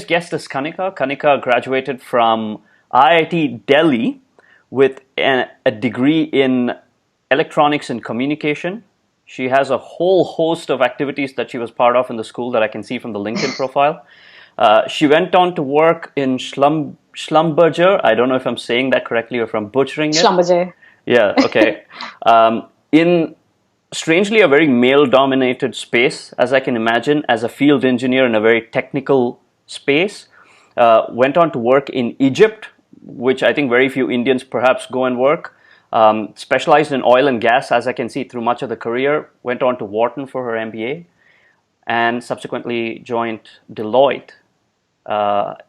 guest is Kanika. Kanika graduated from IIT Delhi with a degree in electronics and communication. She has a whole host of activities that she was part of in the school that I can see from the LinkedIn profile. She went on to work in Schlumberger. I don't know if I'm saying that correctly or if I'm butchering it. Schlumberger. Yeah, okay. In strangely a very male-dominated space, as I can imagine, as a field engineer in a very technical space. Went on to work in Egypt, which I think very few Indians perhaps go and work. Specialized in oil and gas, as I can see through much of the career. Went on to Wharton for her MBA, and subsequently joined Deloitte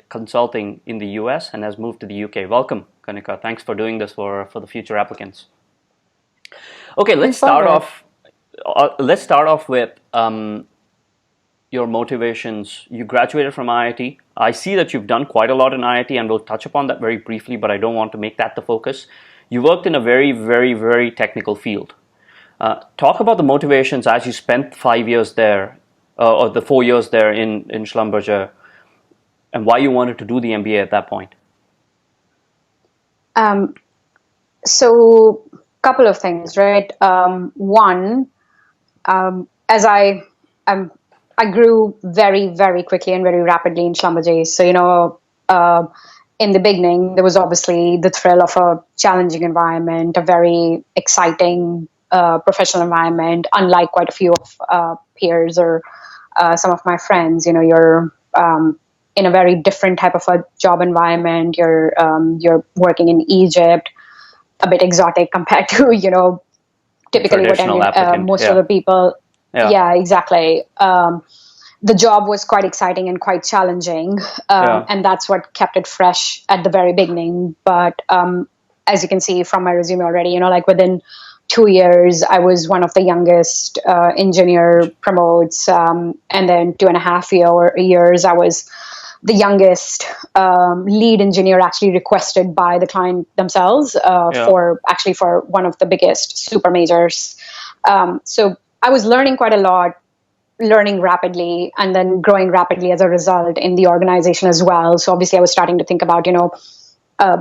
Consulting in the US and has moved to the UK. Welcome, Kanika. Thanks for doing this for the future applicants. Okay, let's start off. Let's start off with your motivations. You graduated from IIT. I see that you've done quite a lot in IIT, and we'll touch upon that very briefly, but I don't want to make that the focus. You worked in a very, very, very technical field. Talk about the motivations as you spent 5 years there, or the 4 years there in Schlumberger, and why you wanted to do the MBA at that point. So, couple of things, right? One, as I grew very, very quickly and very rapidly in Schlumberger. So, in the beginning, there was obviously the thrill of a challenging environment, a very exciting professional environment, unlike quite a few of peers or some of my friends. You're in a very different type of a job environment. You're working in Egypt, a bit exotic compared to, typically what most of the people. Yeah, exactly. The job was quite exciting and quite challenging, and that's what kept it fresh at the very beginning. But as you can see from my resume already, within 2 years, I was one of the youngest engineer promotes, and then 2.5 years, I was the youngest lead engineer actually requested by the client themselves for one of the biggest super majors. So I was learning quite a lot, learning rapidly, and then growing rapidly as a result in the organization as well. So obviously I was starting to think about,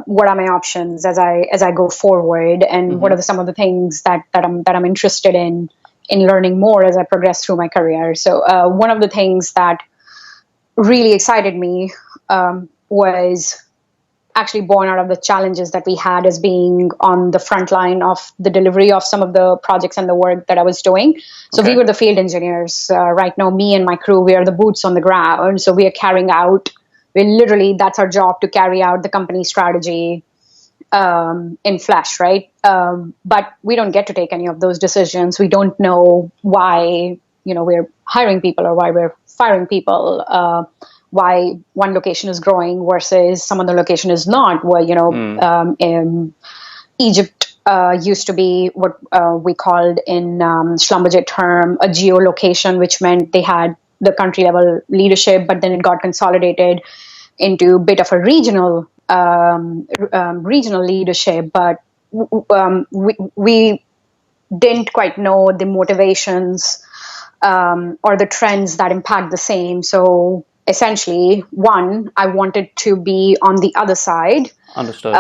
what are my options as I go forward, and what are some of the things that I'm interested in learning more as I progress through my career. So one of the things that really excited me was actually born out of the challenges that we had as being on the front line of the delivery of some of the projects and the work that I was doing. So we were the field engineers. Right now, me and my crew, we are the boots on the ground. So we are that's our job, to carry out the company strategy in flesh, right? But we don't get to take any of those decisions. We don't know why, we're hiring people or why we're firing people, why one location is growing versus some other location is not. Well, Egypt used to be what we called in Schlumberger term a geolocation, which meant they had the country level leadership, but then it got consolidated into a bit of a regional leadership. But we didn't quite know the motivations or the trends that impact the same. So essentially, one, I wanted to be on the other side. Understood.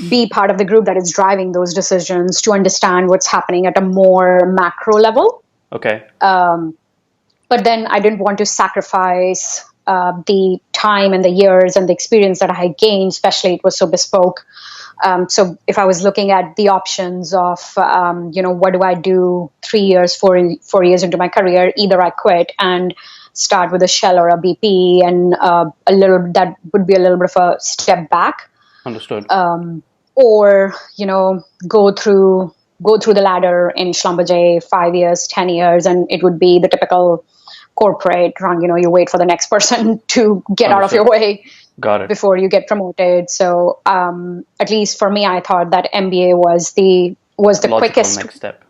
Be part of the group that is driving those decisions to understand what's happening at a more macro level. Okay. But then I didn't want to sacrifice the time and the years and the experience that I had gained, especially it was so bespoke. So if I was looking at the options of, what do I do 3 years, 4 years into my career, either I quit and start with a Shell or a BP, and that would be a little bit of a step back. Understood. Or, go through the ladder in Schlumberger 5 years, 10 years, and it would be the typical corporate run. You wait for the next person to get out of your way. Got it. Before you get promoted. So at least for me, I thought that MBA was the quickest next step.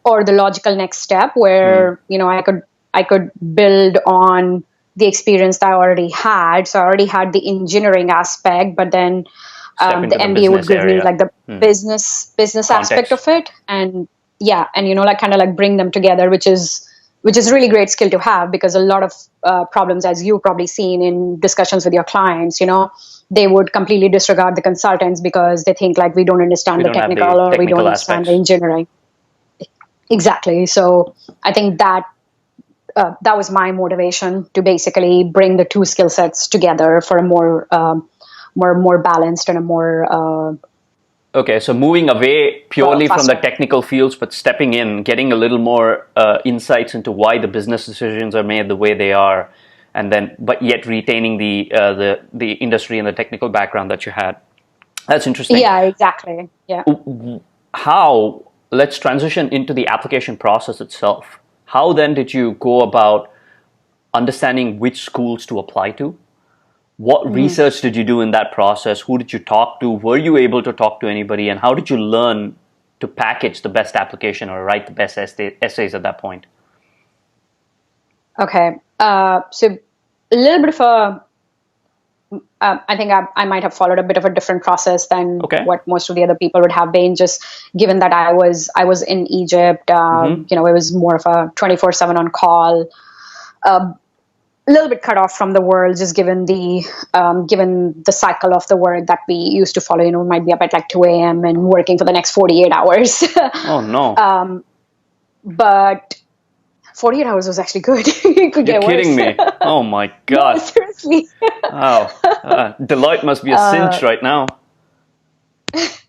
or the logical next step where I could build on the experience that I already had. So I already had the engineering aspect, but then the MBA would give me like the business aspect of it, and kind of bring them together, which is which is a really great skill to have, because a lot of problems, as you've probably seen in discussions with your clients, they would completely disregard the consultants because they think like we don't understand We the don't have technical, the or we don't technical understand the aspects. engineering. Exactly. So I think that that was my motivation, to basically bring the two skill sets together for a more balanced and a more Okay, so moving away purely from the faster. technical fields, but stepping in, getting a little more insights into why the business decisions are made the way they are, and then but yet retaining the industry and the technical background that you had. That's interesting. Yeah, exactly. Yeah. How, let's transition into the application process itself. How then did you go about understanding which schools to apply to? What research did you do in that process? Who did you talk to? Were you able to talk to anybody? And how did you learn to package the best application or write the best essays at that point? Okay. So a little bit of I think I might have followed a bit of a different process than Okay. what most of the other people would have been, just given that I was in Egypt. It was more of a 24/7 on call. A little bit cut off from the world, just given the cycle of the work that we used to follow. We might be up at like 2 a.m. and working for the next 48 hours. Oh, no. But 48 hours was actually good. It could You're get worse. kidding me. Oh, my No, God. seriously. Wow. Deloitte must be a cinch right now.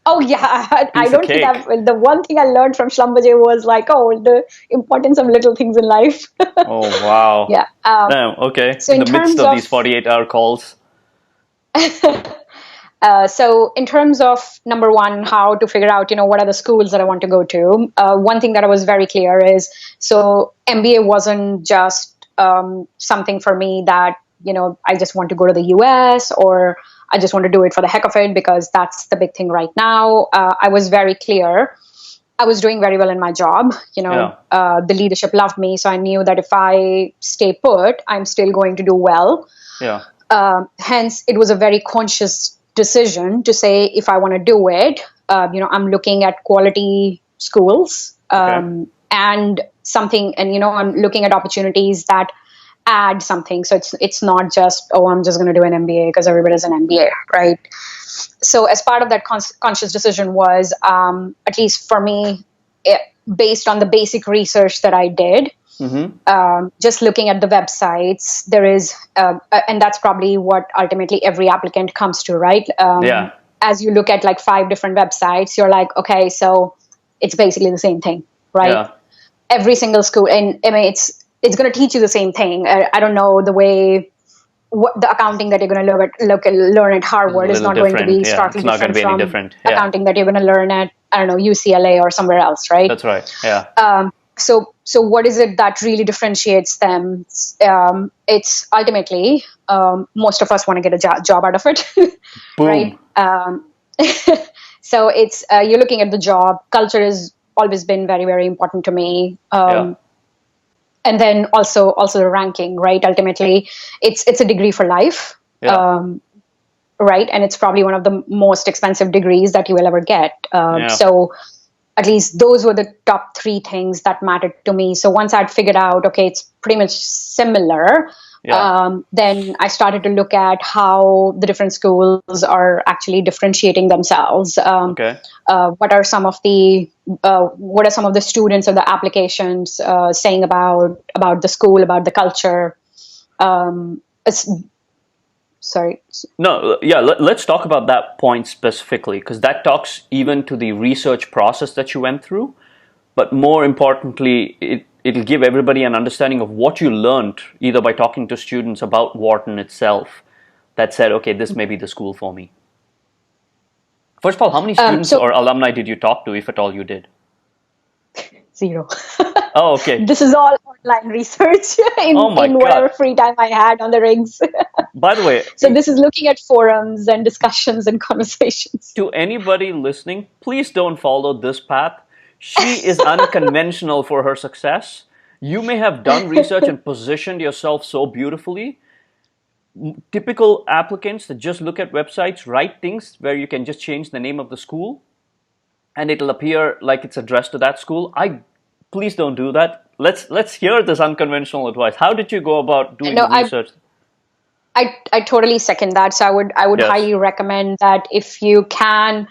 Oh yeah, I Piece of don't think cake. the one thing I learned from Schlumberger was like, the importance of little things in life. Oh, wow. Yeah. Damn, okay. So In in the midst terms of of these 48-hour calls. So in terms of number one, how to figure out, what are the schools that I want to go to? One thing that I was very clear is, so MBA wasn't just something for me that, I just want to go to the US, or I just want to do it for the heck of it, because that's the big thing right now. I was very clear. I was doing very well in my job. Yeah. The leadership loved me. So I knew that if I stay put, I'm still going to do well. Yeah. Hence, it was a very conscious decision to say, if I want to do it, I'm looking at quality schools, Okay. and something, and I'm looking at opportunities that add something. So it's not just, I'm just going to do an MBA because everybody has an MBA, right? So as part of that conscious decision was, at least for me, based on the basic research that I did, just looking at the websites, there is, and that's probably what ultimately every applicant comes to, right? Yeah. As you look at like 5 different websites, you're like, okay, so it's basically the same thing, right? Yeah. Every single school, and I mean, it's going to teach you the same thing. I don't know, the way the accounting that you're going to learn at Harvard is Little not going to different. be Yeah. It's starkly not going to different be any from different. Yeah. accounting that you're going to learn at, I don't know, UCLA or somewhere else, right? That's right. Yeah. So what is it that really differentiates them? It's ultimately, most of us want to get a job out of it, right? Boom. So it's, you're looking at the job. Culture has always been very, very important to me. Yeah. And then also the ranking, right? Ultimately, it's a degree for life, Yeah. right? And it's probably one of the most expensive degrees that you will ever get. Yeah. So at least those were the top 3 things that mattered to me. So once I'd figured out, okay, it's pretty much similar, Yeah. then I started to look at how the different schools are actually differentiating themselves. Okay. What are some of the students or the applications saying about the school, about the culture? Sorry. No, yeah, let's talk about that point specifically, because that talks even to the research process that you went through. But more importantly, it'll give everybody an understanding of what you learned, either by talking to students about Wharton itself, that said, okay, this may be the school for me. First of all, how many students So or alumni did you talk to, if at all you did? 0. Oh, okay. This is all online research Oh my in whatever God. free time I had on the rigs. By the way, So this is looking at forums and discussions and conversations. to anybody listening, please don't follow this path. She is unconventional for her success. You may have done research and positioned yourself so beautifully. Typical applicants that just look at websites, write things where you can just change the name of the school and it'll appear like it's addressed to that school. I please don't do that. Let's hear this unconventional advice. How did you go about doing No, the research? I totally second that. So I would Yes. highly recommend that if you can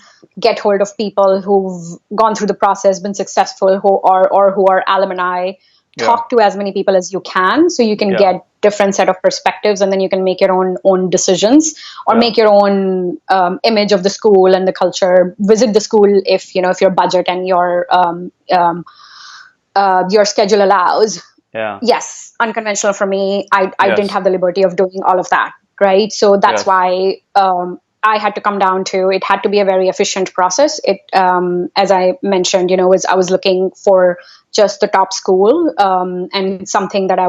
get hold of people who've gone through the process, been successful, who are alumni, Yeah. talk to as many people as you can, so you can Yeah. get different set of perspectives, and then you can make your own decisions, or Yeah. make your own image of the school and the culture. Visit the school if your budget and your schedule allows. Yeah. Yes, unconventional for me. I didn't Yes. have the liberty of doing all of that, right? So that's Yes. why I had to come down to, it had to be a very efficient process. It, as I mentioned, I was looking for just the top school, and something that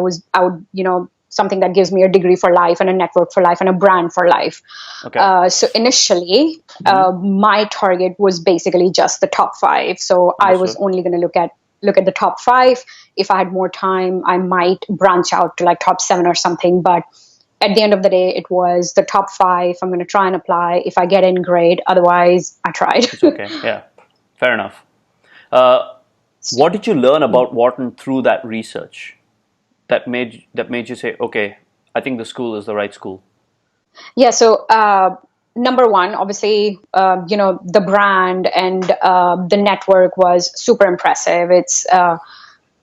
something that gives me a degree for life and a network for life and a brand for life. Okay. So initially, my target was basically just the top five. So I was Understood. only going to look at the top five. If I had more time, I might branch out to like top seven or something. But at the end of the day, it was the top five. I'm going to try and apply. If I get in, great. Otherwise, I tried. It's okay. Yeah. Fair enough. What did you learn about Wharton through that research that made you say, okay, I think the school is the right school? Yeah. So number one, obviously, the brand and the network was super impressive. It's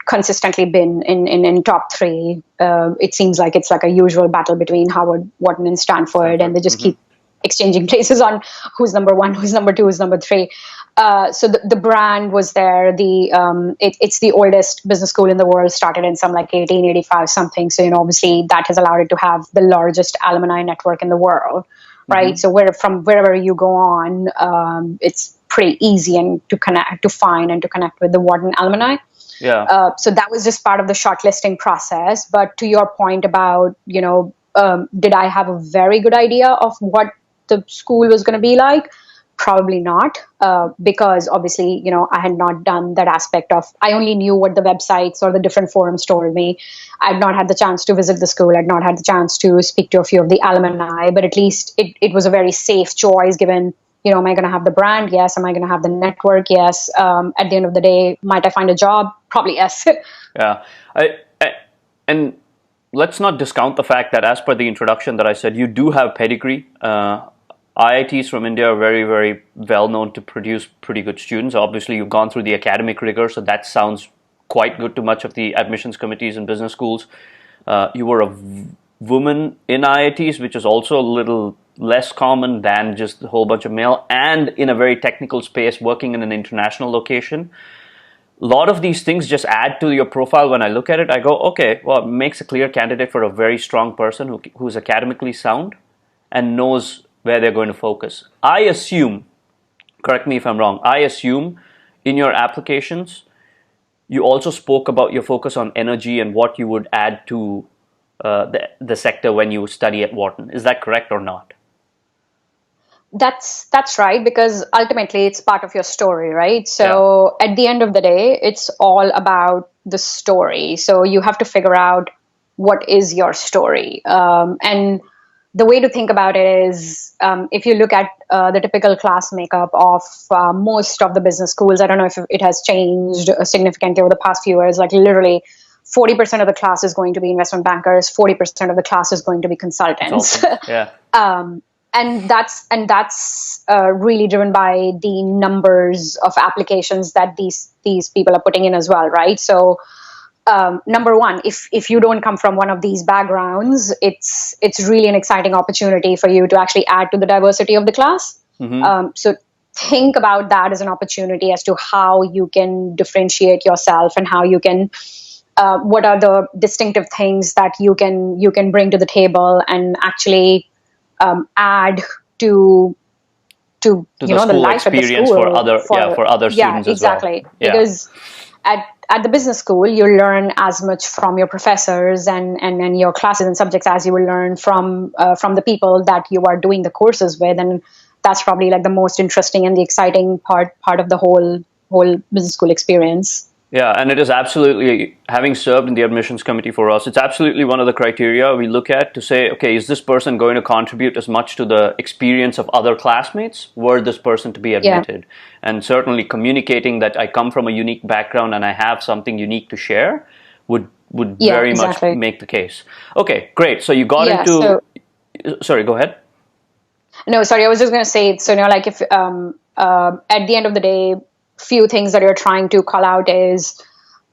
consistently been in top three. It seems like it's like a usual battle between Howard, Wharton, and Stanford, and they just keep exchanging places on who's number one, who's number two, who's number three. So the brand was there. It's the oldest business school in the world, started in some like 1885 something. So obviously that has allowed it to have the largest alumni network in the world, right? So from wherever you go on, it's pretty easy and to find and to connect with the Wharton alumni. Yeah. So that was just part of the shortlisting process. But to your point about, did I have a very good idea of what the school was going to be like? Probably not, because obviously, I had not done that aspect of, I only knew what the websites or the different forums told me. I'd not had the chance to visit the school. I'd not had the chance to speak to a few of the alumni, but at least it was a very safe choice given, am I going to have the brand? Yes. Am I going to have the network? Yes. At the end of the day, might I find a job? Probably yes. Yeah. And let's not discount the fact that as per the introduction that I said, you do have pedigree. IITs from India are very, very well known to produce pretty good students. Obviously, you've gone through the academic rigor, so that sounds quite good to much of the admissions committees in business schools. You were a woman in IITs, which is also a little less common than just a whole bunch of male, and in a very technical space, working in an international location. A lot of these things just add to your profile. When I look at it, I go, okay, well, it makes a clear candidate for a very strong person who's academically sound and knows where they're going to focus. I assume, correct me if I'm wrong, I assume in your applications, you also spoke about your focus on energy and what you would add to the sector when you study at Wharton. Is that correct or not? That's right, because ultimately it's part of your story, right? So at the end of the day, it's all about the story. So you have to figure out what is your story. And the way to think about it is, if you look at the typical class makeup of most of the business schools, I don't know if it has changed significantly over the past few years, like literally 40% of the class is going to be investment bankers, 40% of the class is going to be consultants. Yeah. And that's really driven by the numbers of applications that these people are putting in as well, right? So number one, if you don't come from one of these backgrounds, it's really an exciting opportunity for you to actually add to the diversity of the class. So think about that as an opportunity as to how you can differentiate yourself and how you can. What are the distinctive things that you can bring to the table and actually add to the the life at the experience school for other students as well. Exactly. Because at the business school you learn as much from your professors and your classes and subjects as you will learn from the people that you are doing the courses with, and that's probably like the most interesting and the exciting part of the whole business school experience. Yeah, and it is absolutely, having served in the admissions committee for us, it's absolutely one of the criteria we look at to say, okay, is this person going to contribute as much to the experience of other classmates were this person to be Yeah. admitted? And certainly communicating that I come from a unique background and I have something unique to share would Yeah, very much exactly. make the case. Okay, great. So you got Yeah. into, So sorry, go ahead. no, sorry, I was just going to say, so, like if at the end of the day, few things that you're trying to call out is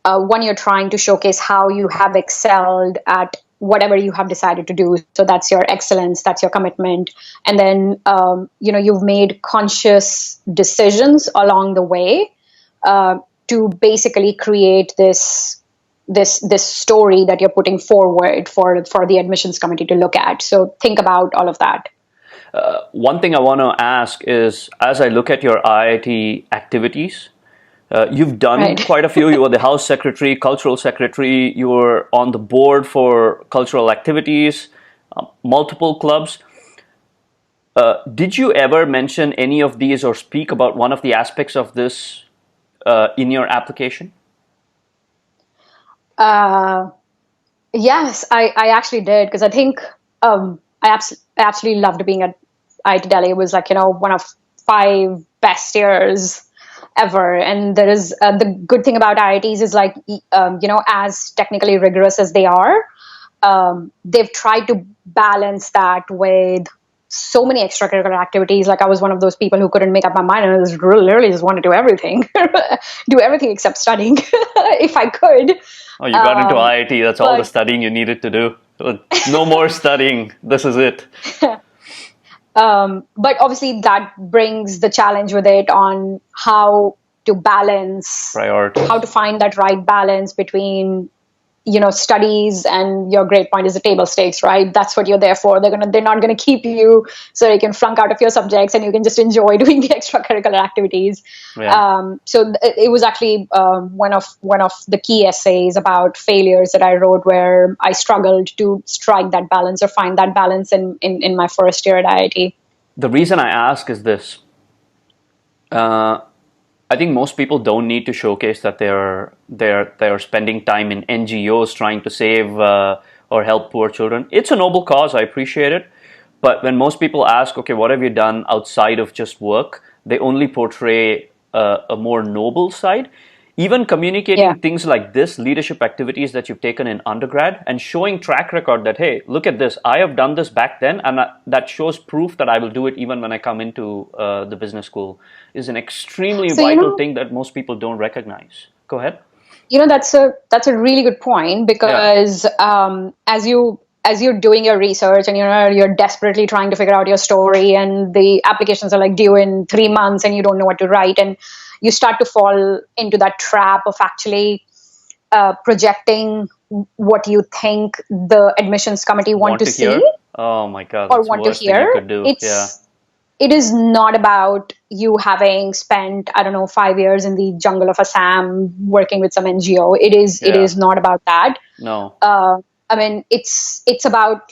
one, you're trying to showcase how you have excelled at whatever you have decided to do. So that's your excellence, that's your commitment. And then, you've made conscious decisions along the way to basically create this story that you're putting forward for the admissions committee to look at. So think about all of that. One thing I want to ask is, as I look at your IIT activities, you've done Right. quite a few. You were the House Secretary, Cultural Secretary, you were on the board for cultural activities, multiple clubs. Did you ever mention any of these or speak about one of the aspects of this in your application? Yes, I actually did, because I think I absolutely loved being at IIT Delhi. It was like, one of 5 best years ever. And there is the good thing about IITs is like, as technically rigorous as they are, they've tried to balance that with so many extracurricular activities. Like I was one of those people who couldn't make up my mind, and I just literally just wanted to do everything, do everything except studying if I could. Oh, you got into IIT. That's all the but- studying you needed to do. No more studying. This is it. But obviously that brings the challenge with it on how to balance, Priorities. how to find that right balance between, studies and your grade point is the table stakes, right? That's what you're there for. They're not gonna keep you so you can flunk out of your subjects and you can just enjoy doing the extracurricular activities. Yeah. So it was actually one of the key essays about failures that I wrote, where I struggled to strike that balance or find that balance in my first year at IIT. The reason I ask is this. I think most people don't need to showcase that they're spending time in NGOs trying to save or help poor children. It's a noble cause. I appreciate it. But when most people ask, okay, what have you done outside of just work? They only portray a more noble side. Even communicating things like this, leadership activities that you've taken in undergrad, and showing track record that, hey, look at this, I have done this back then, and that shows proof that I will do it even when I come into the business school, is an extremely vital thing that most people don't recognize. Go ahead. That's a really good point, because as you're doing your research and you're desperately trying to figure out your story, and the applications are like due in 3 months and you don't know what to write, and you start to fall into that trap of actually projecting what you think the admissions committee want to see. Hear? Oh my God, or that's want the to worst thing hear. you could do. It is not about you having spent, I don't know, 5 years in the jungle of Assam working with some NGO. It is not about that. No. I mean, it's about,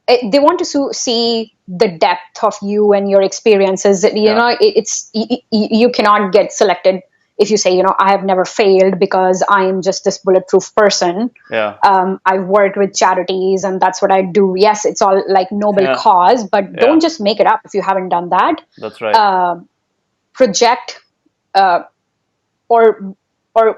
they want to see the depth of you and your experiences. You cannot get selected if you say, I have never failed because I am just this bulletproof person. Yeah. I've worked with charities and that's what I do. Yes, it's all like noble cause, but don't just make it up if you haven't done that. That's right. Project or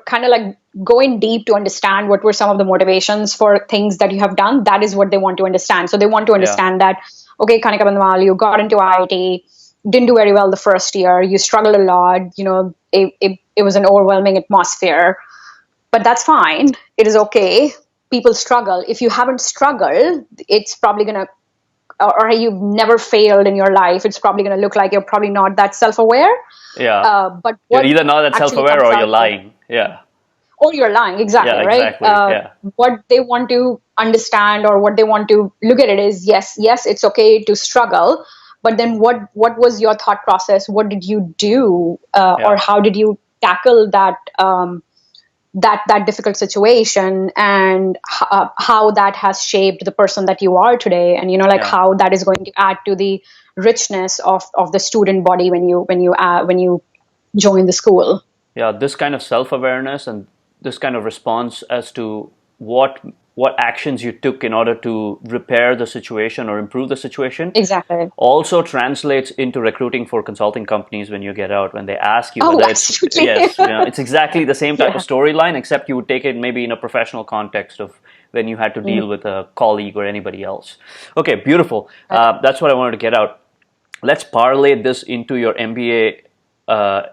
kind of like go in deep to understand what were some of the motivations for things that you have done. That is what they want to understand. So they want to understand that, okay, Kanika Bandhamal, you got into IIT, didn't do very well the first year, you struggled a lot, it was an overwhelming atmosphere, but that's fine. It is okay. People struggle. If you haven't struggled, it's probably going to, or you've never failed in your life, it's probably going to look like you're probably not that self-aware. Yeah. But you're either not that self-aware or you're lying. Yeah. Or you're lying, exactly, right? Exactly. What they want to understand or what they want to look at it is, yes, it's okay to struggle, but then what was your thought process? What did you do, or how did you tackle that that difficult situation, and how that has shaped the person that you are today, and how that is going to add to the richness of the student body when you join the school. Yeah, this kind of self-awareness and this kind of response as to what actions you took in order to repair the situation or improve the situation Exactly. also translates into recruiting for consulting companies when you get out, when they ask you Oh, whether it's absolutely. yes, it's exactly the same type of Yeah. storyline, except you would take it maybe in a professional context of when you had to Mm. deal with a colleague or anybody else. Okay, beautiful. That's what I wanted to get out. Let's parlay this into your MBA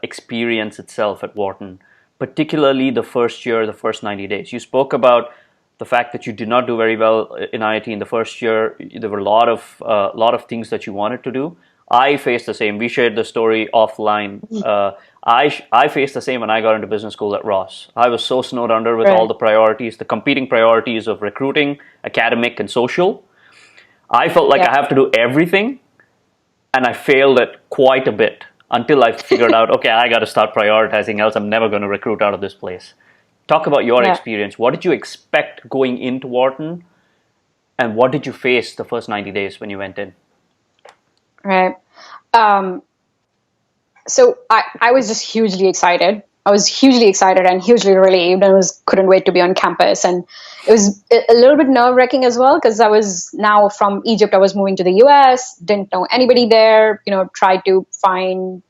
experience itself at Wharton, particularly the first year, the first 90 days. You spoke about the fact that you did not do very well in IIT in the first year. There were a lot of things that you wanted to do. I faced the same. We shared the story offline. I faced the same when I got into business school at Ross. I was so snowed under with all Right. the priorities, the competing priorities of recruiting, academic, and social. I felt like I Yeah. have to do everything, and I failed at quite a bit until I figured out, okay, I got to start prioritizing, else I'm never going to recruit out of this place. Talk about your Yeah. experience. What did you expect going into Wharton, and what did you face the first 90 days when you went in? Right. Um, so I was just hugely excited. I was hugely excited and hugely relieved, and couldn't wait to be on campus. And it was a little bit nerve wracking as well, because I was now from Egypt. I was moving to the US, didn't know anybody there. Tried to find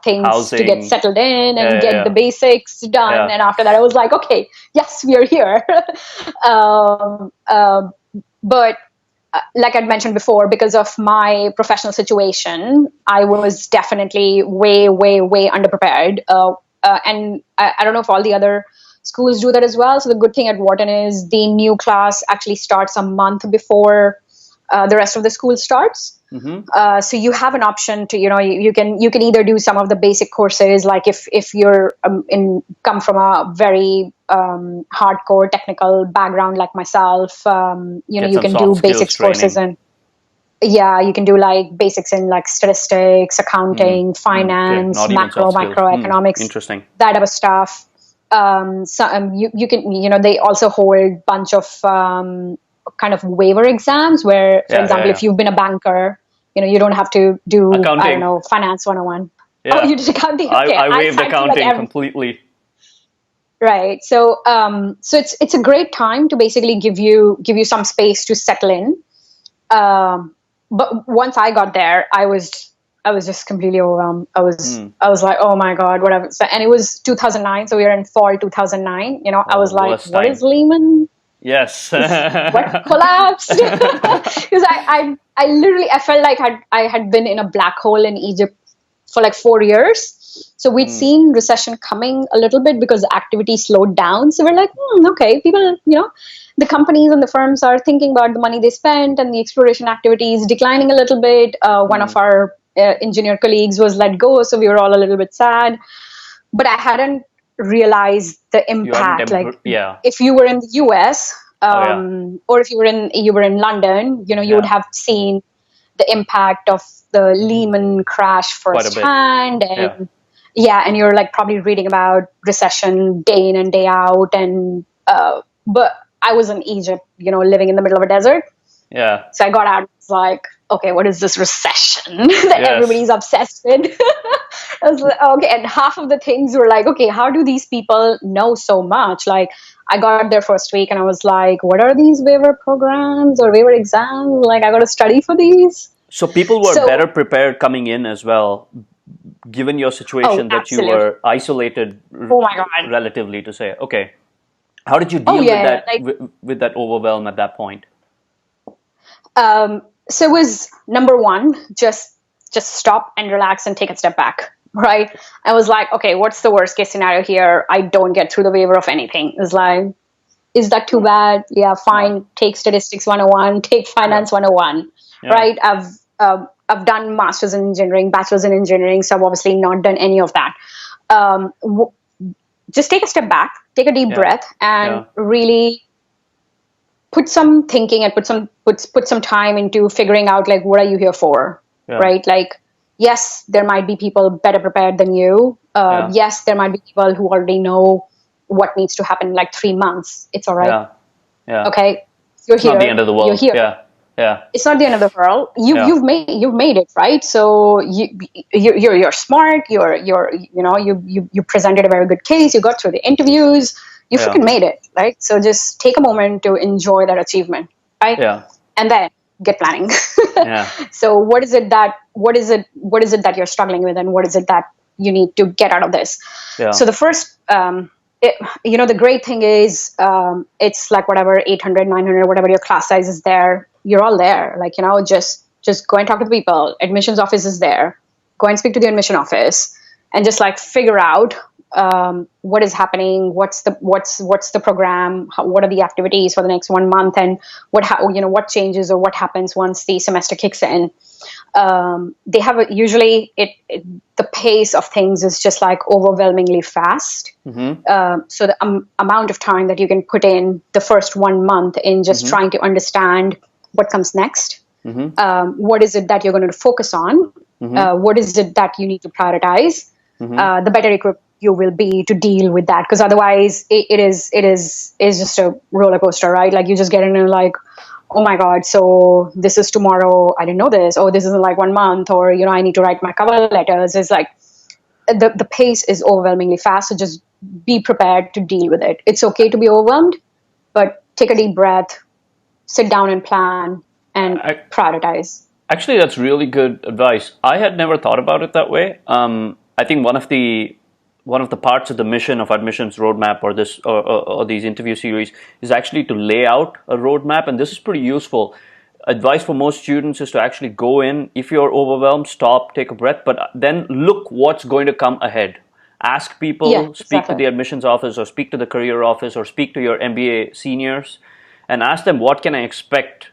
things to get Housing. settled in Yeah, and yeah, get the yeah. basics done. Yeah. And after that, I was like, okay, yes, we are here. um, um, but like I'd mentioned before, because of my professional situation, I was definitely way, way, way underprepared. And I don't know if all the other schools do that as well. So the good thing at Wharton is the new class actually starts a month before the rest of the school starts. So you have an option to, you can either do some of the basic courses, like if you're come from a very hardcore technical background like myself, Get you some can soft do skills basics courses, training. and yeah, you can do like basics in like statistics, accounting, Okay, finance, not even soft skills. microeconomics, Interesting. that type of stuff. You can, they also hold bunch of kind of waiver exams where, for Yeah, yeah, example, yeah. if you've been a banker, you don't have to do, I don't Accounting. know, finance 101. Oh, Yeah. you did accounting? I, Okay. I I waived sat through like accounting completely. right. So it's a great time to basically give you some space to settle in. But once I got there, I was just completely overwhelmed. I was like, oh my God, whatever. So, and it was 2009, so we were in fall 2009. I Oh, the was like, worst what time. is Lehman? Yes. What collapsed? Because I literally, I felt like I had been in a black hole in Egypt for like 4 years. So we'd seen recession coming a little bit because the activity slowed down. So we're like, okay, people, the companies and the firms are thinking about the money they spent, and the exploration activities declining a little bit. One of our engineer colleagues was let go, so we were all a little bit sad. But I hadn't realized the You hadn't, impact. Like yeah. if you were in the US, Oh, yeah. or if you were in London, you would Yeah. have seen the impact of the Lehman crash Quite a bit. firsthand. Yeah. And yeah, and you're like probably reading about recession day in and day out. And but I was in Egypt, living in the middle of a desert. Yeah. So I got out and was like, okay, what is this recession that Yes. everybody's obsessed with? I was like, okay, and half of the things were like, okay, how do these people know so much? Like, I got there first week and I was like, what are these waiver programs or waiver exams? Like, I got to study for these. So people were So, better prepared coming in as well, given your oh, situation that you absolutely. were isolated Oh my God. relatively to say, okay, how did you Oh, deal with yeah. that Like, with that overwhelm at that point? so it was number one, just stop and relax and take a step back. Right. I was like, okay, what's the worst case scenario here? I don't get through the waiver of anything. It's like, is that too bad? Yeah, fine. Take statistics 101, take finance 101. Yeah. Right. I've done masters in engineering, bachelor's in engineering, so I've obviously not done any of that. Just take a step back, take a deep breath, and really put some thinking and put some time into figuring out, like, what are you here for? Yeah. Right? Like, yes, there might be people better prepared than you. Yes, there might be people who already know what needs to happen in like 3 months. It's all right. Yeah. Okay, you're It's here. not the end of the world. You're here. Yeah. Yeah. It's not the end of the world. Yeah. You've made it, right? So you're smart. You presented a very good case. You got through the interviews. You Yeah. freaking made it, right? So just take a moment to enjoy that achievement, right? Yeah. And then get planning. Yeah. So what is it that you're struggling with, and what is it that you need to get out of this? Yeah. So the first, the great thing is, it's like whatever 800, 900, whatever your class size is there, you're all there. Like, just go and talk to the people. Admissions office is there. Go and speak to the admission office, and just like figure out what is happening, what's the program, what are the activities for the next 1 month, and what changes or what happens once the semester kicks in. They have usually the pace of things is just like overwhelmingly fast. So the amount of time that you can put in the first 1 month in just trying to understand what comes next, what is it that you're going to focus on, what is it that you need to prioritize, the better equipped you will be to deal with that. Because otherwise it is just a roller coaster, right? Like you just get in and like, oh my God, so this is tomorrow. I didn't know this. Oh, this is in like 1 month, or, I need to write my cover letters. It's like the pace is overwhelmingly fast. So just be prepared to deal with it. It's okay to be overwhelmed, but take a deep breath, sit down and plan and prioritize. Actually, that's really good advice. I had never thought about it that way. I think one of the parts of the mission of admissions roadmap or this or these interview series is actually to lay out a roadmap, and this is pretty useful. Advice for most students is to actually go in. If you're overwhelmed, stop, take a breath, but then look what's going to come ahead. Ask people, speak to the admissions office, or speak to the career office, or speak to your MBA seniors, and ask them, what can I expect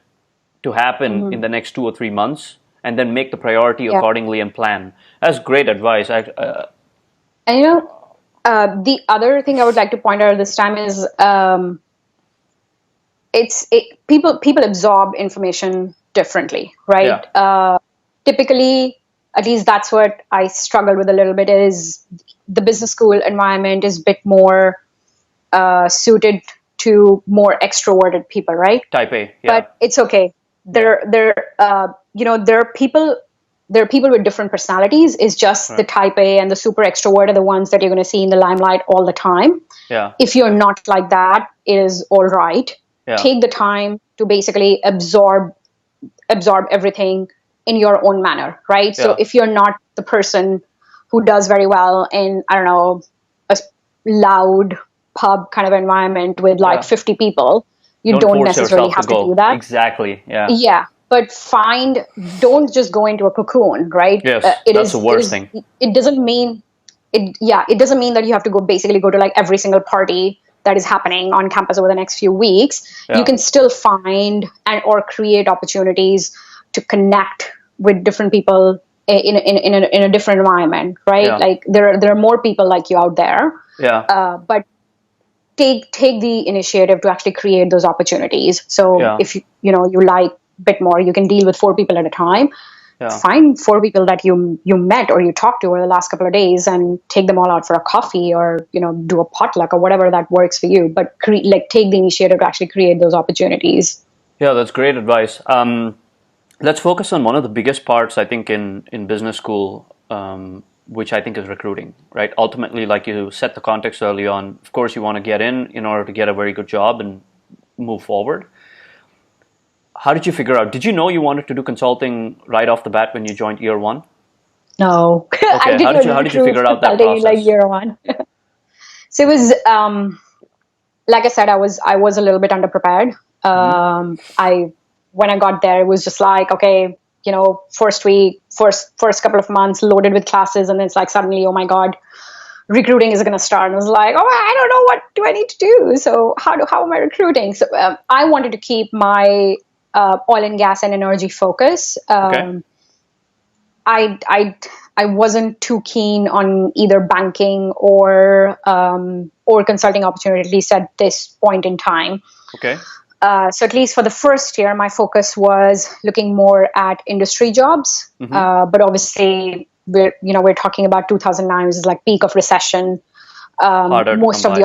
to happen in the next 2 or 3 months, and then make the priority accordingly and plan. That's great advice. And the other thing I would like to point out this time is people absorb information differently, right? Yeah. Typically, at least that's what I struggle with a little bit, is the business school environment is a bit more suited to more extroverted people, right? Type A, yeah. But it's okay. There are people with different personalities. It's just the type A and the super extrovert are the ones that you're going to see in the limelight all the time. Yeah. If you're not like that, it is all right. Yeah. Take the time to basically absorb everything in your own manner, right? Yeah. So if you're not the person who does very well in, I don't know, a loud pub kind of environment with like 50 people, you don't necessarily have to do that. Exactly. Yeah. Yeah. But don't just go into a cocoon, right? Yes, that's the worst thing. It doesn't mean that you have to go to like every single party that is happening on campus over the next few weeks. Yeah. You can still find or create opportunities to connect with different people in a different environment, right? Yeah. Like there are more people like you out there. Yeah. But take the initiative to actually create those opportunities. So if you like a bit more, you can deal with 4 people at a time. Yeah. Find 4 people that you met or you talked to over the last couple of days and take them all out for a coffee, or do a potluck or whatever that works for you. But take the initiative to actually create those opportunities. Yeah, that's great advice. Let's focus on one of the biggest parts, I think, in business school, which I think is recruiting, right? Ultimately, like you set the context early on, of course, you want to get in order to get a very good job and move forward. How did you figure out? Did you know you wanted to do consulting right off the bat when you joined year 1? No. Okay. How did you figure out that process? Like year 1. So it was, like I said, I was a little bit underprepared. When I got there, it was just like, okay, first couple of months loaded with classes, and then it's like suddenly, oh my God, recruiting is going to start. And I was like, oh, I don't know, what do I need to do? So how am I recruiting? So I wanted to keep my oil and gas and energy focus. Okay. I wasn't too keen on either banking or consulting opportunity, at least at this point in time. Okay. So at least for the first year, my focus was looking more at industry jobs. But obviously, we're talking about 2009, which is like peak of recession. Most of the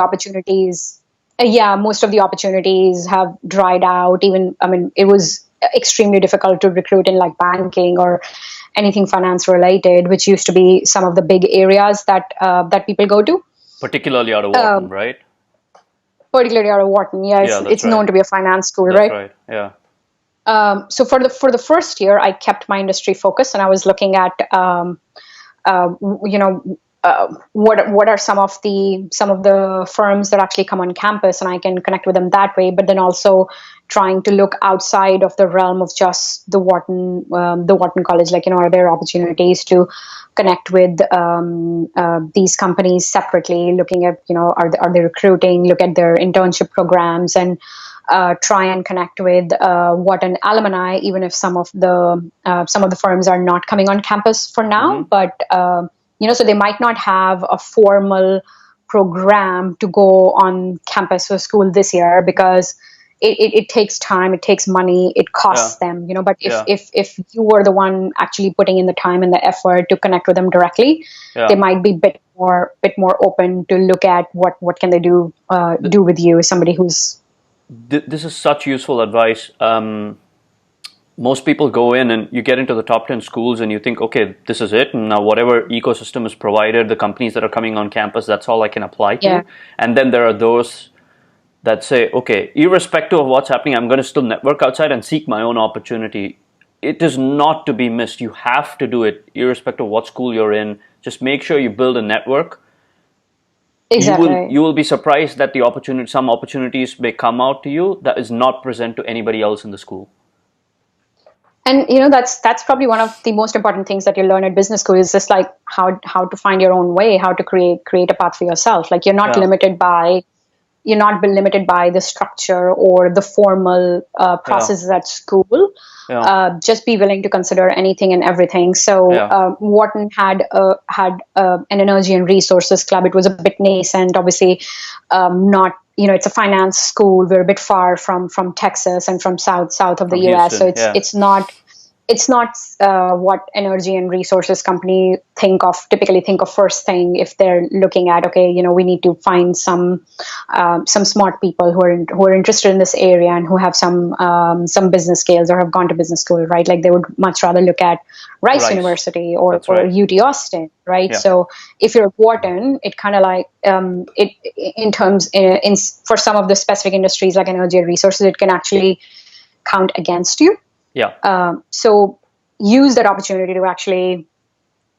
opportunities have dried out. Even, it was extremely difficult to recruit in like banking or anything finance related, which used to be some of the big areas that people go to. Particularly out of Wharton, right? Particularly out of Wharton, yeah, Yeah, that's it's right. known to be a finance school, That's right? right. Yeah. So for the first year, I kept my industry focus, and I was looking at what are some of the firms that actually come on campus, and I can connect with them that way. But then also trying to look outside of the realm of just the Wharton College. Like, are there opportunities to connect with these companies separately? Looking at, are they recruiting? Look at their internship programs and try and connect with Wharton alumni, even if some of the firms are not coming on campus for now. But so they might not have a formal program to go on campus or school this year because it takes time, it takes money, it costs them. But if you were the one actually putting in the time and the effort to connect with them directly, they might be bit more open to look at what can they do with you as somebody who's. This is such useful advice. Most people go in and you get into the top 10 schools and you think, okay, this is it. And now whatever ecosystem is provided, the companies that are coming on campus, that's all I can apply to. Yeah. And then there are those that say, okay, irrespective of what's happening, I'm going to still network outside and seek my own opportunity. It is not to be missed. You have to do it irrespective of what school you're in. Just make sure you build a network. Exactly. You will be surprised that some opportunities may come out to you that is not present to anybody else in the school. And that's probably one of the most important things that you learn at business school is just like how to find your own way, how to create a path for yourself. Like you're not limited by the structure or the formal processes at school. Just be willing to consider anything and everything. So Wharton had an energy and resources club. It was a bit nascent, obviously, not. It's a finance school. We're a bit far from Texas and from south of the US. Houston, so it's not what energy and resources company typically think of first thing if they're looking at, okay, we need to find some smart people who are interested in this area and who have some business skills or have gone to business school, right? Like they would much rather look at Rice University or UT Austin, right? Yeah. So if you're at Wharton, it kind of like for some of the specific industries like energy and resources, it can actually count against you. Yeah. So use that opportunity to actually,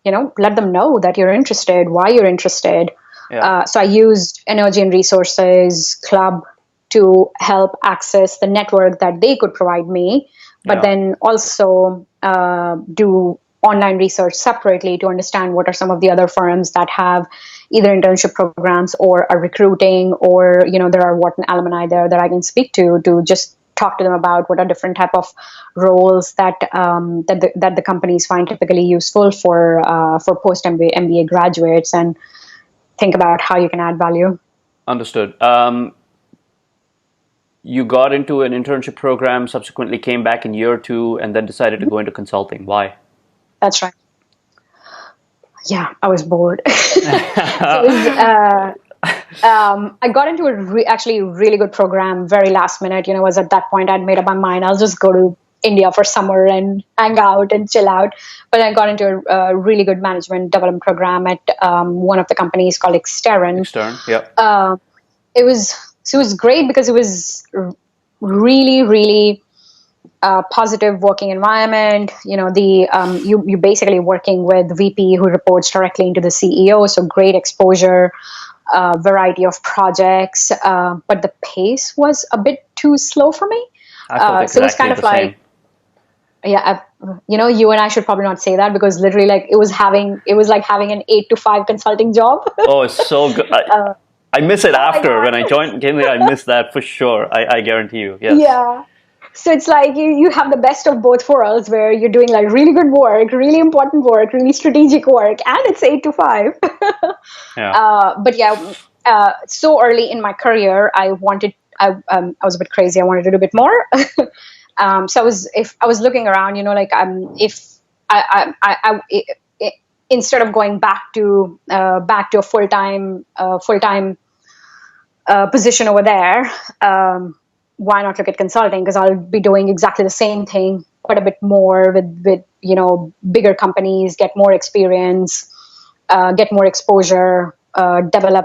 let them know that you're interested, why you're interested. Yeah. So I used Energy and Resources Club to help access the network that they could provide me, but then also do online research separately to understand what are some of the other firms that have either internship programs or are recruiting, or there are Wharton alumni there that I can speak to just talk to them about what are different type of roles that the companies find typically useful for post MBA graduates, and think about how you can add value. Understood. You got into an internship program, subsequently came back in year 2, and then decided to go into consulting. Why? That's right. Yeah, I was bored. I got into a actually really good program very last minute. Was at that point I'd made up my mind I'll just go to India for summer and hang out and chill out. But I got into a really good management development program at one of the companies called Extern. Yeah. It was great because it was really, really positive working environment. You basically working with VP who reports directly into the CEO, so great exposure, variety of projects, but the pace was a bit too slow for me. I felt exactly so it was kind of like same. Yeah, you and I should probably not say that, because literally, like, it was like having an 8 to 5 consulting job. Oh, it's so good. I miss it after when I came there. I miss that for sure. I guarantee you. Yes. Yeah. So it's like you have the best of both worlds, where you're doing like really good work, really important work, really strategic work, and it's 8 to 5. Yeah. But yeah, so early in my career, I was a bit crazy. I wanted to do a bit more. So I was looking around, if I instead of going back to a full time position over there, why not look at consulting? Because I'll be doing exactly the same thing, quite a bit more with bigger companies, get more experience, get more exposure, develop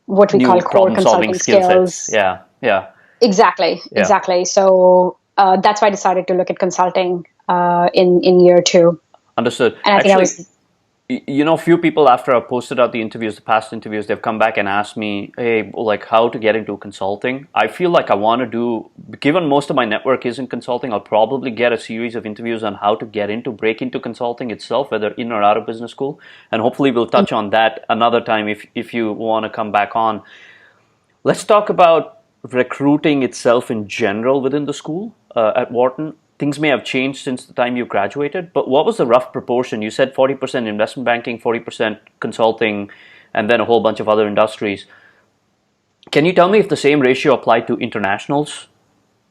what we New call core problem-solving consulting skill sets. skills. Yeah, yeah, Exactly, yeah. exactly. So that's why I decided to look at consulting in year 2. Understood. And I think I Actually, was. few people after I posted out the past interviews, they've come back and asked me, hey, like how to get into consulting. I feel like I want to given most of my network is in consulting, I'll probably get a series of interviews on how to break into consulting itself, whether in or out of business school. And hopefully we'll touch on that another time if you want to come back on. Let's talk about recruiting itself in general within the school at Wharton. Things may have changed since the time you graduated, but what was the rough proportion? You said 40% investment banking, 40% consulting, and then a whole bunch of other industries. Can you tell me if the same ratio applied to internationals,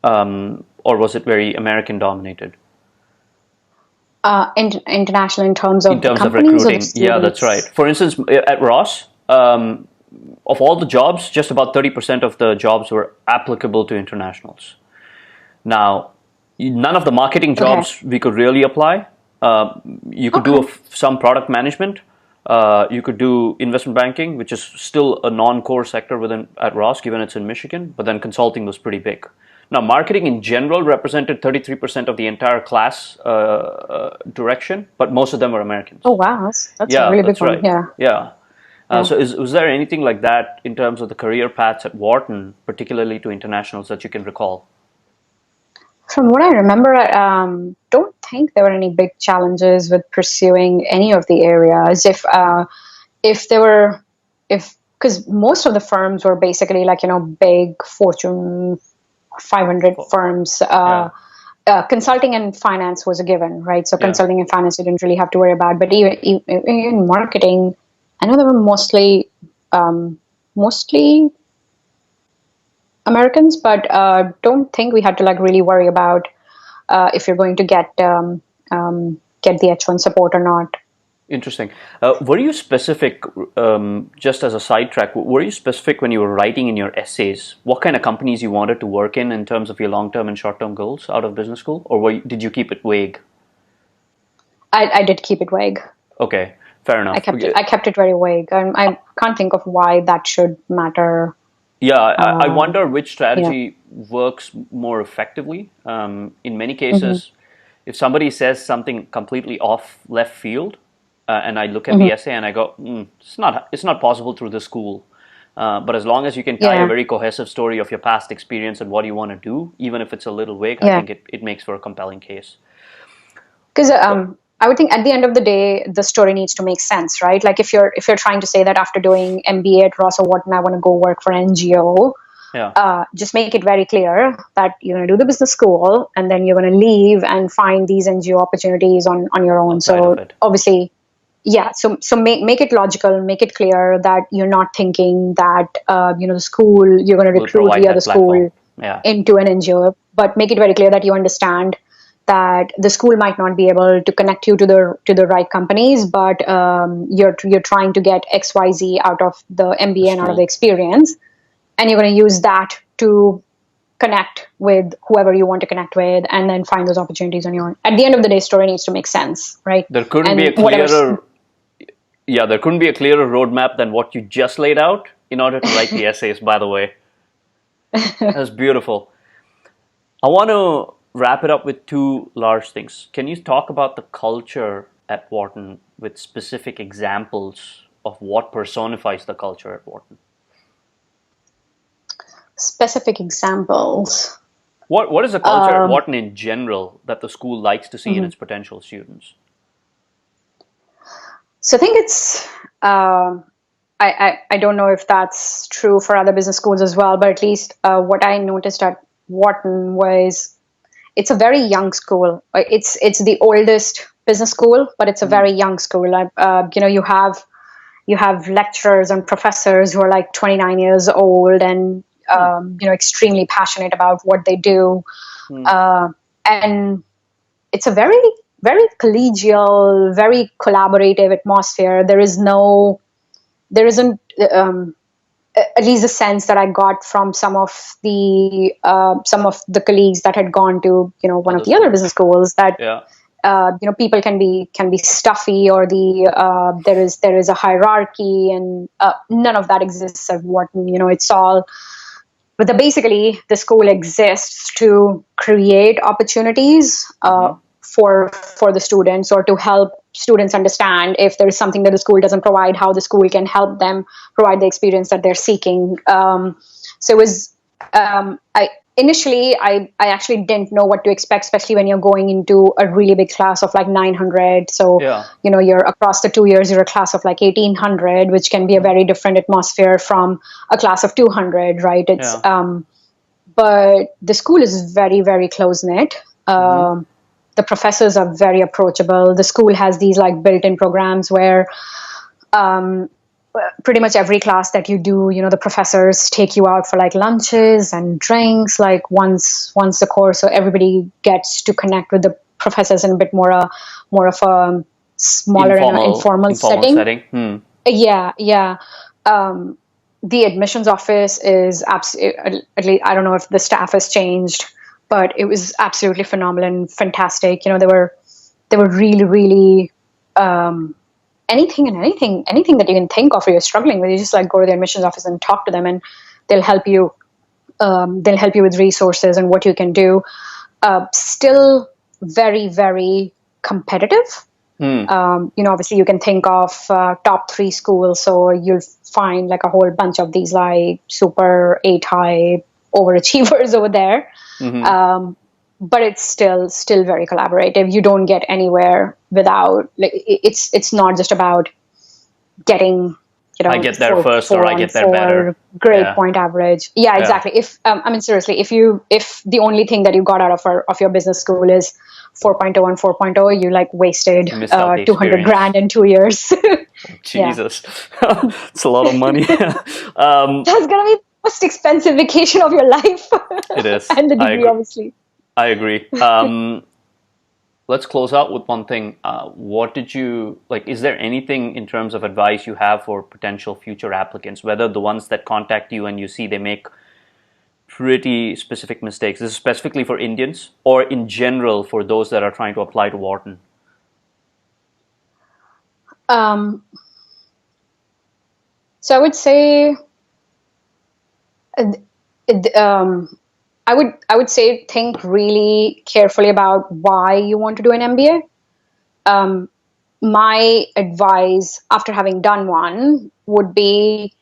or was it very American dominated? International in terms of the companies recruiting? or the students? Yeah, that's right. For instance, at Ross, of all the jobs, just about 30% of the jobs were applicable to internationals. Now, none of the marketing jobs we could really apply. You could do some product management. You could do investment banking, which is still a non-core sector at Ross, given it's in Michigan. But then consulting was pretty big. Now, marketing in general represented 33% of the entire class direction, but most of them were Americans. Oh wow, that's a really big one. Right. Yeah. So was there anything like that in terms of the career paths at Wharton, particularly to internationals, that you can recall? From what I remember, I don't think there were any big challenges with pursuing any of the areas. Because most of the firms were basically like, big Fortune 500 firms. Consulting and finance was a given, right? So consulting and finance you didn't really have to worry about. But even marketing, I know they were mostly Americans, but don't think we had to like really worry about if you're going to get the H1 support or not. Interesting. Were you specific, just as a sidetrack, were you specific when you were writing in your essays what kind of companies you wanted to work in terms of your long-term and short-term goals out of business school? Or did you keep it vague? I did keep it vague. Okay, fair enough. I kept it very vague. I can't think of why that should matter. Yeah, I wonder which strategy works more effectively. In many cases, if somebody says something completely off left field, and I look at the essay and I go, it's not possible through this school. But as long as you can tie a very cohesive story of your past experience and what you want to do, even if it's a little vague, I think it makes for a compelling case. Because I would think at the end of the day, the story needs to make sense, right? Like if you're trying to say that after doing MBA at Ross or Wharton, I want to go work for an NGO, just make it very clear that you're going to do the business school and then you're going to leave and find these NGO opportunities on your own. So obviously, so make it logical, make it clear that you're not thinking that the school you're going to recruit via the school into an NGO, but make it very clear that you understand that the school might not be able to connect you to the right companies, but you're trying to get XYZ out of the MBA and out of the experience, and you're going to use that to connect with whoever you want to connect with, and then find those opportunities on your own. At the end of the day, story needs to make sense, right? There couldn't be a clearer roadmap than what you just laid out in order to write the essays. By the way, that's beautiful. I want to wrap it up with two large things. Can you talk about the culture at Wharton with specific examples of what personifies the culture at Wharton? Specific examples. What is the culture at Wharton in general that the school likes to see in its potential students? So I think it's, I don't know if that's true for other business schools as well, but at least what I noticed at Wharton was it's a very young school. It's the oldest business school, but it's a very young school. You have lecturers and professors who are like 29 years old and extremely passionate about what they do, and it's a very, very collegial, very collaborative atmosphere. There isn't at least the sense that I got from some of the colleagues that had gone to one of the other business schools, that Yeah. people can be stuffy, or there is a hierarchy, and none of that exists at Wharton. It's all, but basically the school exists to create opportunities for the students, or to help students understand if there is something that the school doesn't provide, how the school can help them provide the experience that they're seeking. So it was, I actually didn't know what to expect, especially when you're going into a really big class of like 900. So, Yeah. you're across the 2 years, you're a class of like 1800, which can be a very different atmosphere from a class of 200, right? It's, but the school is very, very close knit. The professors are very approachable. The school has these like built-in programs where, pretty much every class that you do, the professors take you out for like lunches and drinks, like once a course, so everybody gets to connect with the professors in a bit more of a smaller informal setting. Yeah. The admissions office is absolutely, at least I don't know if the staff has changed, but it was absolutely phenomenal and fantastic. They were really, really, anything that you can think of or you're struggling with, you just like go to the admissions office and talk to them, and they'll help you. They'll help you with resources and what you can do. Still very, very competitive. Obviously you can think of top 3 schools, so you'll find like a whole bunch of these like super A-type overachievers over there. But it's still very collaborative. You don't get anywhere without, like, it's not just about getting, I get there first, or I get there better. Grade point average. Yeah, exactly. If seriously, if the only thing that you got out of your business school is 4.0 and 4.0, you like wasted 200 grand in 2 years. Jesus, it's a lot of money. That's gonna be the most expensive vacation of your life. It is. And the degree, obviously. I agree. Let's close out with one thing. What did you like? Is there anything in terms of advice you have for potential future applicants, whether the ones that contact you and you see they make pretty specific mistakes? This is specifically for Indians, or in general for those that are trying to apply to Wharton? So I would say, I would say think really carefully about why you want to do an MBA. My advice after having done one would be,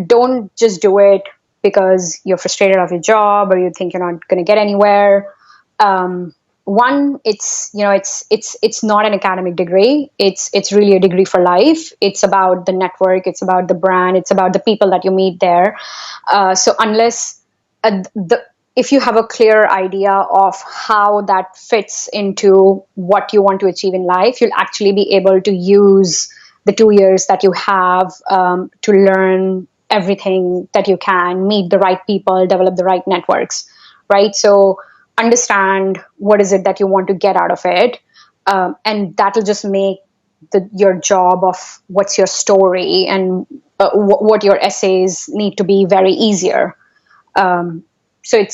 don't just do it because you're frustrated of your job or you think you're not going to get anywhere. One, it's not an academic degree. It's really a degree for life. It's about the network. It's about the brand. It's about the people that you meet there. So unless if you have a clear idea of how that fits into what you want to achieve in life, you'll actually be able to use the 2 years that you have to learn everything that you can, meet the right people, develop the right networks, right? So understand what is it that you want to get out of it. And that'll just make your job of what's your story and what your essays need to be very easier. So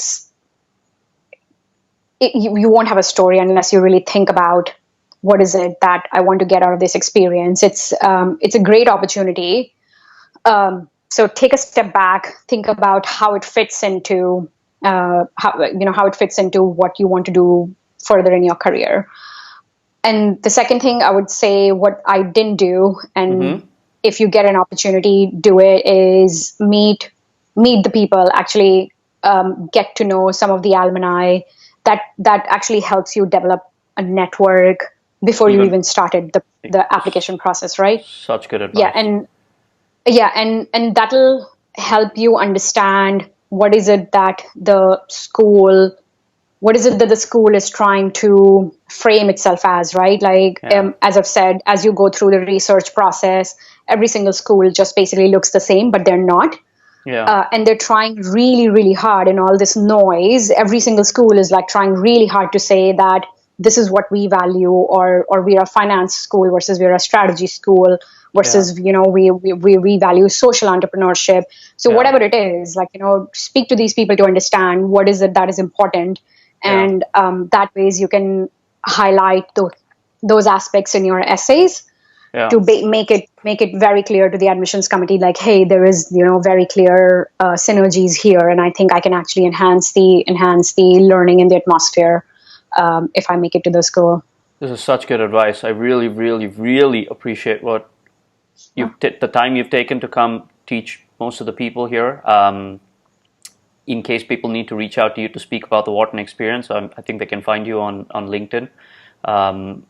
you won't have a story unless you really think about what is it that I want to get out of this experience. It's a great opportunity. So take a step back, think about how it fits into how it fits into what you want to do further in your career. And the second thing I would say, what I didn't do, and if you get an opportunity, do it, is meet the people, actually get to know some of the alumni. That actually helps you develop a network before you even started the application process, right? Such good advice. And that'll help you understand what is it that the school is trying to frame itself as, right? Like, as I've said, as you go through the research process, every single school just basically looks the same, but they're not. And they're trying really, really hard in all this noise. Every single school is like trying really hard to say that this is what we value, or we're a finance school versus we're a strategy school versus, Yeah. we value social entrepreneurship. So Yeah. whatever it is, like, speak to these people to understand what is it that is important. Yeah. And that ways you can highlight those aspects in your essays Yeah. to make it very clear to the admissions committee, like, hey, there is, very clear synergies here, and I think I can actually enhance the learning in the atmosphere if I make it to the school. This is such good advice. I really, really, really appreciate what the time you've taken to come teach most of the people here. In case people need to reach out to you to speak about the Wharton experience, I think they can find you on LinkedIn. Um,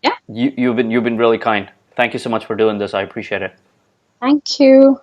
Yeah, you've been really kind. Thank you so much for doing this. I appreciate it. thank you.